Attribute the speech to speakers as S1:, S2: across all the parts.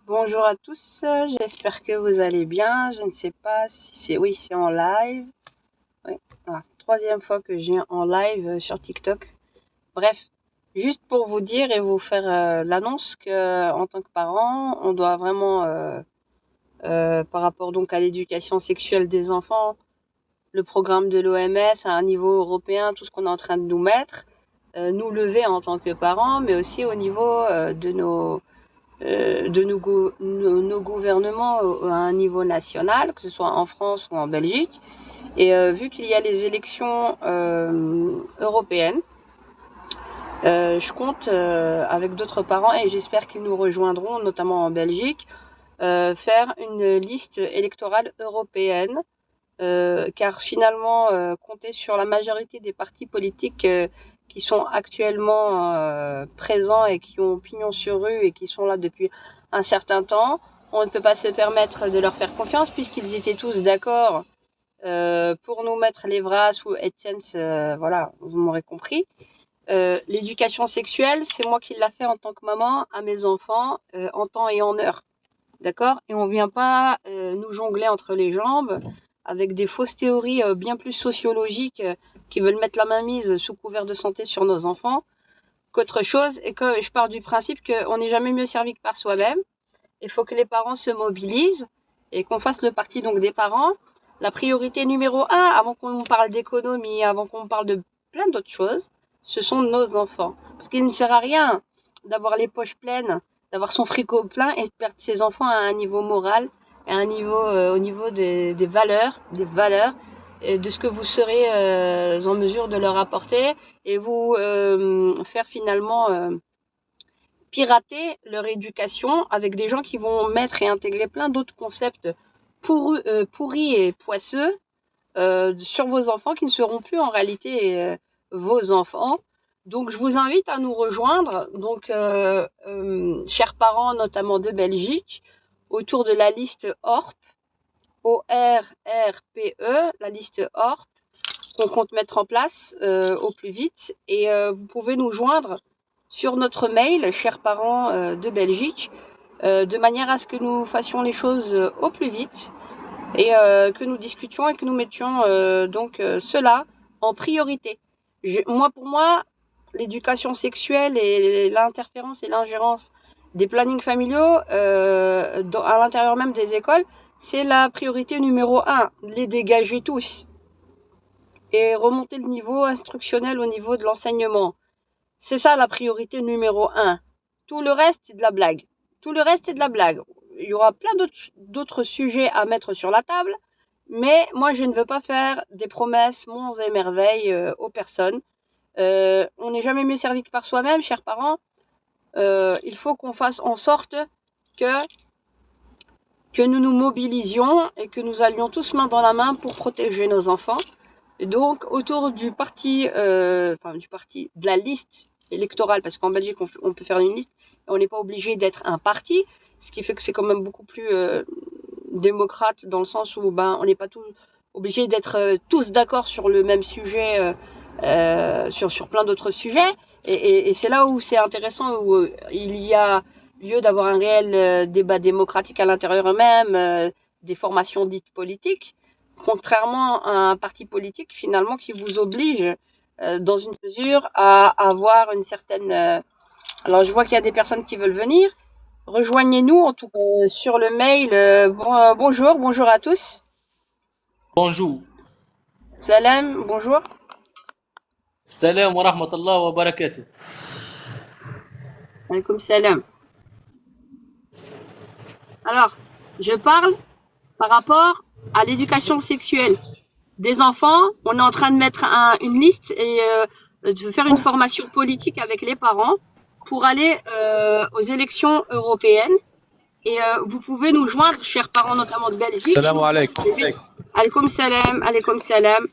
S1: Bonjour à tous, j'espère que vous allez bien. Je ne sais pas si c'est... Oui, c'est en live. Oui, c'est la troisième fois que je viens en live sur TikTok. Bref, juste pour vous dire et vous faire l'annonce que en tant que parent, on doit vraiment, par rapport donc à l'éducation sexuelle des enfants, le programme de l'OMS à un niveau européen, tout ce qu'on est en train de nous mettre, nous lever en tant que parents, mais aussi au niveau de nos gouvernements à un niveau national, que ce soit en France ou en Belgique. Et vu qu'il y a les élections européennes, je compte avec d'autres parents et j'espère qu'ils nous rejoindront, notamment en Belgique, faire une liste électorale européenne, car finalement, compter sur la majorité des partis politiques qui sont actuellement présents et qui ont pignon sur rue et qui sont là depuis un certain temps, on ne peut pas se permettre de leur faire confiance puisqu'ils étaient tous d'accord pour nous mettre les Vras ou AdSense, voilà, vous m'aurez compris. L'éducation sexuelle, c'est moi qui l'a fait en tant que maman à mes enfants en temps et en heure. D'accord? Et on vient pas nous jongler entre les jambes avec des fausses théories bien plus sociologiques qui veulent mettre la mainmise sous couvert de santé sur nos enfants qu'autre chose. Et que je pars du principe qu'on n'est jamais mieux servi que par soi-même. Il faut que les parents se mobilisent et qu'on fasse le parti donc des parents. La priorité numéro un, avant qu'on parle d'économie, avant qu'on parle de plein d'autres choses, ce sont nos enfants. Parce qu'il ne sert à rien d'avoir les poches pleines, d'avoir son frigo plein et de perdre ses enfants à un niveau moral, à un niveau, au niveau des valeurs, et de ce que vous serez en mesure de leur apporter et vous faire finalement pirater leur éducation avec des gens qui vont mettre et intégrer plein d'autres concepts pourris et poisseux sur vos enfants qui ne seront plus en réalité vos enfants. Donc je vous invite à nous rejoindre, donc chers parents notamment de Belgique, autour de la liste ORP, ORRPE, la liste ORP qu'on compte mettre en place au plus vite. Et vous pouvez nous joindre sur notre mail, chers parents de Belgique, de manière à ce que nous fassions les choses au plus vite et que nous discutions et que nous mettions donc cela en priorité. Pour moi, l'éducation sexuelle et l'interférence et l'ingérence des plannings familiaux à l'intérieur même des écoles, c'est la priorité numéro un, les dégager tous et remonter le niveau instructionnel au niveau de l'enseignement. C'est ça la priorité numéro un. Tout le reste, c'est de la blague. Tout le reste, c'est de la blague. Il y aura plein d'autres sujets à mettre sur la table, mais moi, je ne veux pas faire des promesses, monts et merveilles aux personnes. On n'est jamais mieux servi que par soi-même, chers parents. Il faut qu'on fasse en sorte que nous nous mobilisions et que nous allions tous main dans la main pour protéger nos enfants. Et donc, autour du parti, de la liste électorale, parce qu'en Belgique, on peut faire une liste, et on n'est pas obligé d'être un parti, ce qui fait que c'est quand même beaucoup plus démocrate dans le sens où on n'est pas tous obligés d'être tous d'accord sur le même sujet, sur plein d'autres sujets. Et c'est là où c'est intéressant, où il y a lieu d'avoir un réel débat démocratique à l'intérieur eux-mêmes, des formations dites politiques, contrairement à un parti politique finalement qui vous oblige dans une mesure à avoir une certaine... Alors je vois qu'il y a des personnes qui veulent venir. Rejoignez-nous en tout cas sur le mail. Bonjour à tous.
S2: Bonjour.
S1: Salam, bonjour.
S2: Salam wa rahmatullah wa barakatuh.
S1: Alaikum salam. Alors, je parle par rapport à l'éducation sexuelle des enfants. On est en train de mettre une liste et de faire une formation politique avec les parents pour aller aux élections européennes. Et vous pouvez nous joindre, chers parents, notamment de Belgique.
S3: Salam alaikum.
S1: Alaikum salam, alaikum salam.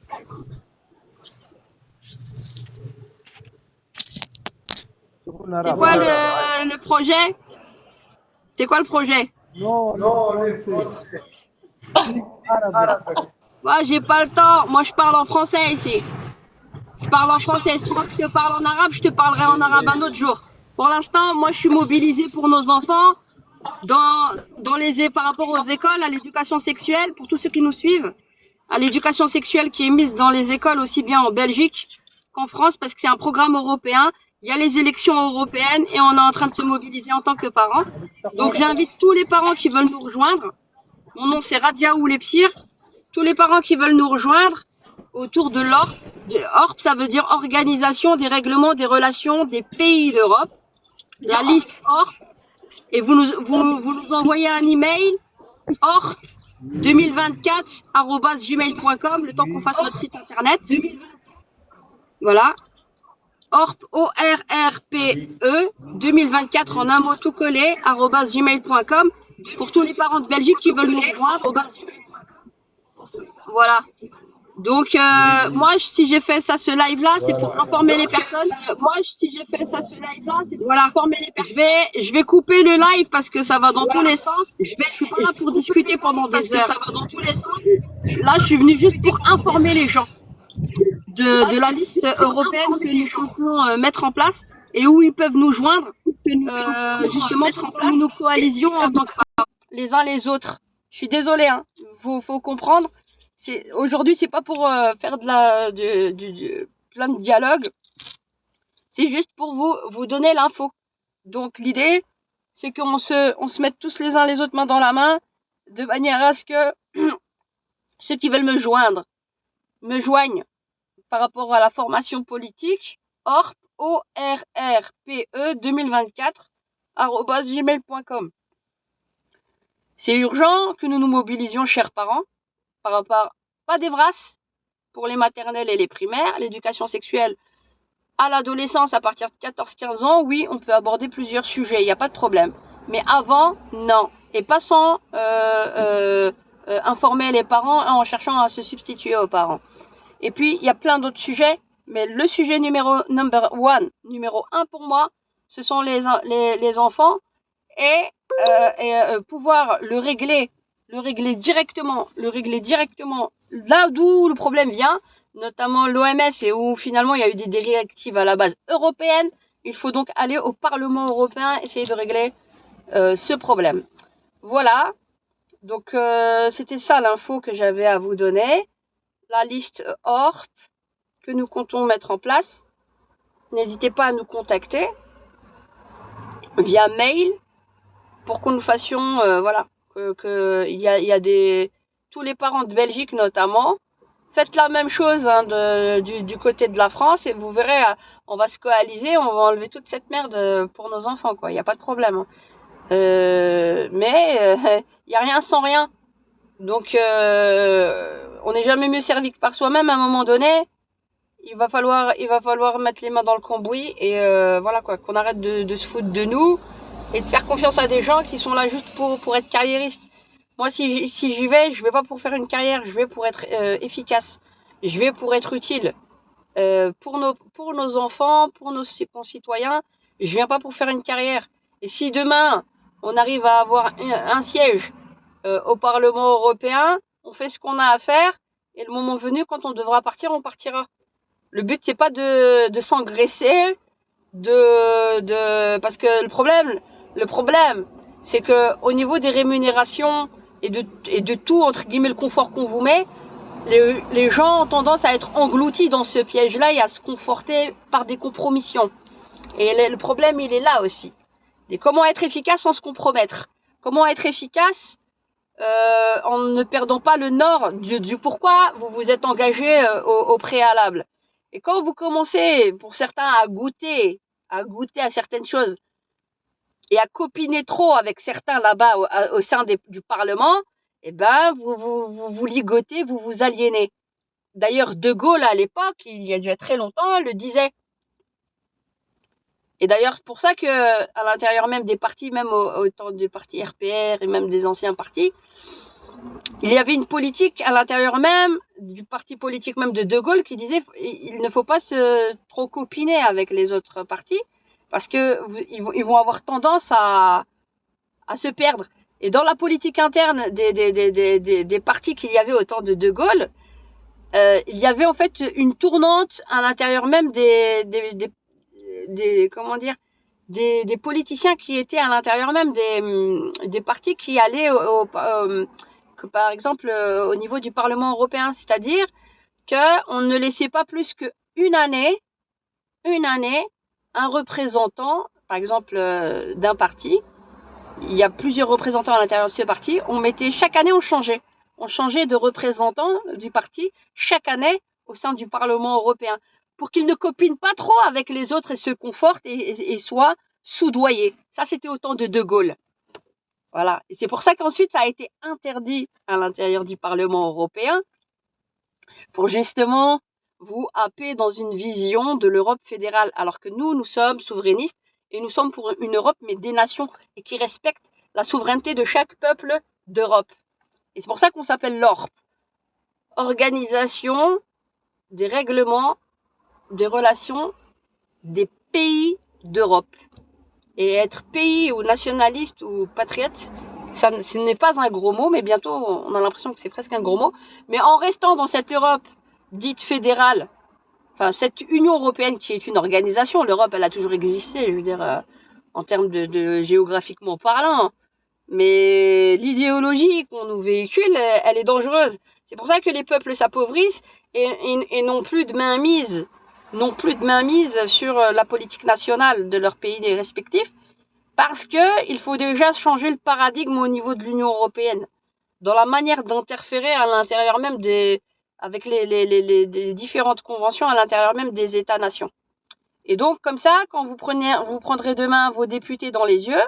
S1: C'est quoi le projet? C'est quoi le projet?
S3: Non,
S1: Moi, j'ai pas le temps. Moi, je parle en français ici. Je parle en français. Si tu veux que je te parle en arabe, je te parlerai en arabe un autre jour. Pour l'instant, moi, je suis mobilisée pour nos enfants. par rapport aux écoles, à l'éducation sexuelle, pour tous ceux qui nous suivent, à l'éducation sexuelle qui est mise dans les écoles aussi bien en Belgique qu'en France, parce que c'est un programme européen. Il y a les élections européennes et on est en train de se mobiliser en tant que parents. Donc j'invite tous les parents qui veulent nous rejoindre. Mon nom c'est Radia Oulepsir. Tous les parents qui veulent nous rejoindre autour de l'ORP. ORP, ça veut dire Organisation des règlements des relations des pays d'Europe. La liste ORP. Et vous nous envoyez un email orp2024@gmail.com, le temps qu'on fasse notre site internet. Voilà. ORP, O-R-R-P-E, 2024 en un mot tout collé, @gmail.com, pour tous les parents de Belgique qui veulent nous rejoindre. Voilà. Donc, moi, si j'ai fait ça, ce live-là, c'est pour informer les personnes. Voilà. Je vais couper le live parce que ça va dans tous les sens. Je suis pas là pour discuter pendant des heures. Là, je suis venue juste pour informer les gens de la liste européenne que nous comptons mettre en place et où ils peuvent nous joindre, justement pour nos coalitions en tant que parents, les uns les autres. Je suis désolée, hein. Faut comprendre. Aujourd'hui, c'est pas pour faire plein de dialogue. C'est juste pour vous donner l'info. Donc l'idée, c'est qu'on se mette tous les uns les autres main dans la main, de manière à ce que ceux qui veulent me joignent par rapport à la formation politique, ORP, O-R-R-P-E 2024 @gmail.com. C'est urgent que nous nous mobilisions, chers parents, par rapport, pas des brasses pour les maternelles et les primaires, l'éducation sexuelle à l'adolescence à partir de 14-15 ans, oui, on peut aborder plusieurs sujets, il n'y a pas de problème. Mais avant, non. Et pas sans informer les parents en cherchant à se substituer aux parents. Et puis, il y a plein d'autres sujets, mais le sujet numéro 1 pour moi, ce sont les enfants et pouvoir le régler directement là d'où le problème vient, notamment l'OMS, et où finalement il y a eu des directives à la base européennes. Il faut donc aller au Parlement européen, essayer de régler ce problème. Voilà, donc c'était ça l'info que j'avais à vous donner. La liste ORP que nous comptons mettre en place. N'hésitez pas à nous contacter via mail pour que nous fassions, voilà, il y a tous les parents de Belgique notamment. Faites la même chose, hein, du côté de la France et vous verrez, on va se coaliser, on va enlever toute cette merde pour nos enfants, quoi. Il n'y a pas de problème. Hein. Mais il n'y a rien sans rien. Donc, on n'est jamais mieux servi que par soi-même à un moment donné. Il va falloir mettre les mains dans le cambouis et voilà quoi, qu'on arrête de se foutre de nous et de faire confiance à des gens qui sont là juste pour être carriéristes. Moi, si j'y vais, je vais pas pour faire une carrière, je vais pour être efficace. Je vais pour être utile pour nos enfants, pour nos concitoyens. Je viens pas pour faire une carrière. Et si demain on arrive à avoir un siège au Parlement européen, on fait ce qu'on a à faire et le moment venu, quand on devra partir, on partira. Le but, c'est pas de s'engraisser, parce que le problème, c'est que au niveau des rémunérations et de tout, entre guillemets, le confort qu'on vous met, les gens ont tendance à être engloutis dans ce piège-là et à se conforter par des compromissions. Et le problème, il est là aussi. Et comment être efficace sans se compromettre? Comment être efficace en ne perdant pas le nord du pourquoi vous vous êtes engagé au préalable? Et quand vous commencez, pour certains, à goûter à certaines choses et à copiner trop avec certains là-bas au sein du Parlement, eh ben, vous ligotez, vous vous aliénez. D'ailleurs, De Gaulle, à l'époque, il y a déjà très longtemps, le disait. Et d'ailleurs, c'est pour ça que, à l'intérieur même des partis, même au temps du parti RPR et même des anciens partis, il y avait une politique à l'intérieur même du parti politique même de Gaulle qui disait il ne faut pas se trop copiner avec les autres partis parce que ils vont avoir tendance à se perdre. Et dans la politique interne des partis qu'il y avait au temps de Gaulle, il y avait en fait une tournante à l'intérieur même comment dire, des politiciens qui étaient à l'intérieur même des partis qui allaient que par exemple au niveau du Parlement européen, c'est-à-dire qu'on ne laissait pas plus qu'une année, un représentant, par exemple d'un parti. Il y a plusieurs représentants à l'intérieur de ce parti. Chaque année, on changeait de représentant du parti chaque année au sein du Parlement européen pour qu'ils ne copinent pas trop avec les autres et se confortent et soient soudoyés. Ça, c'était au temps de De Gaulle. Voilà. Et c'est pour ça qu'ensuite, ça a été interdit à l'intérieur du Parlement européen pour justement vous happer dans une vision de l'Europe fédérale, alors que nous sommes souverainistes et nous sommes pour une Europe, mais des nations, et qui respecte la souveraineté de chaque peuple d'Europe. Et c'est pour ça qu'on s'appelle l'ORP. Organisation des règlements des relations des pays d'Europe. Et être pays ou nationaliste ou patriote, ce n'est pas un gros mot, mais bientôt on a l'impression que c'est presque un gros mot. Mais en restant dans cette Europe dite fédérale, enfin cette Union européenne qui est une organisation, l'Europe elle a toujours existé, je veux dire, en termes de géographiquement parlant, mais l'idéologie qu'on nous véhicule, elle est dangereuse. C'est pour ça que les peuples s'appauvrissent et n'ont plus de mainmise, sur la politique nationale de leur pays respectifs, parce que il faut déjà changer le paradigme au niveau de l'Union européenne, dans la manière d'interférer à l'intérieur même avec les différentes conventions à l'intérieur même des États-nations. Et donc, comme ça, quand vous prendrez demain vos députés dans les yeux,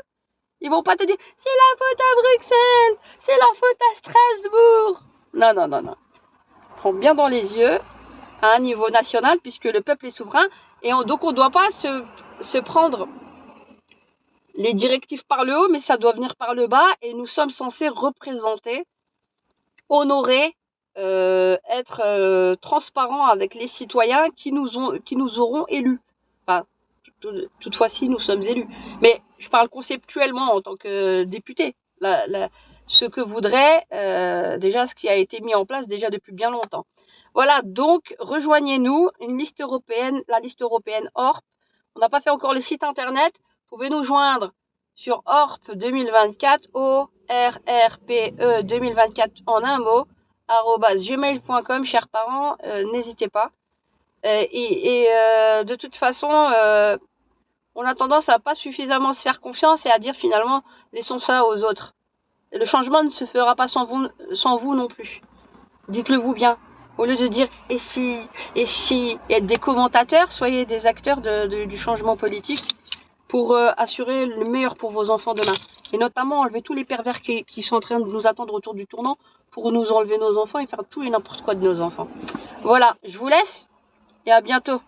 S1: ils vont pas te dire « c'est la faute à Bruxelles, c'est la faute à Strasbourg ». Non. Prends bien dans les yeux à un niveau national puisque le peuple est souverain et donc on ne doit pas se prendre les directives par le haut, mais ça doit venir par le bas et nous sommes censés représenter, honorer, être transparents avec les citoyens qui nous auront élus. Enfin, toutefois si nous sommes élus. Mais je parle conceptuellement en tant que député. Ce que voudrait déjà ce qui a été mis en place déjà depuis bien longtemps. Voilà, donc rejoignez-nous, une liste européenne, la liste européenne ORP. On n'a pas fait encore le site internet. Vous pouvez nous joindre sur ORP 2024, ORRPE 2024 en un mot, @gmail.com, chers parents, n'hésitez pas. De toute façon, on a tendance à pas suffisamment se faire confiance et à dire finalement, laissons ça aux autres. Le changement ne se fera pas sans vous non plus. Dites-le vous bien. Au lieu de dire et si, et être des commentateurs, soyez des acteurs du changement politique pour assurer le meilleur pour vos enfants demain. Et notamment enlever tous les pervers qui sont en train de nous attendre autour du tournant pour nous enlever nos enfants et faire tout et n'importe quoi de nos enfants. Voilà, je vous laisse et à bientôt.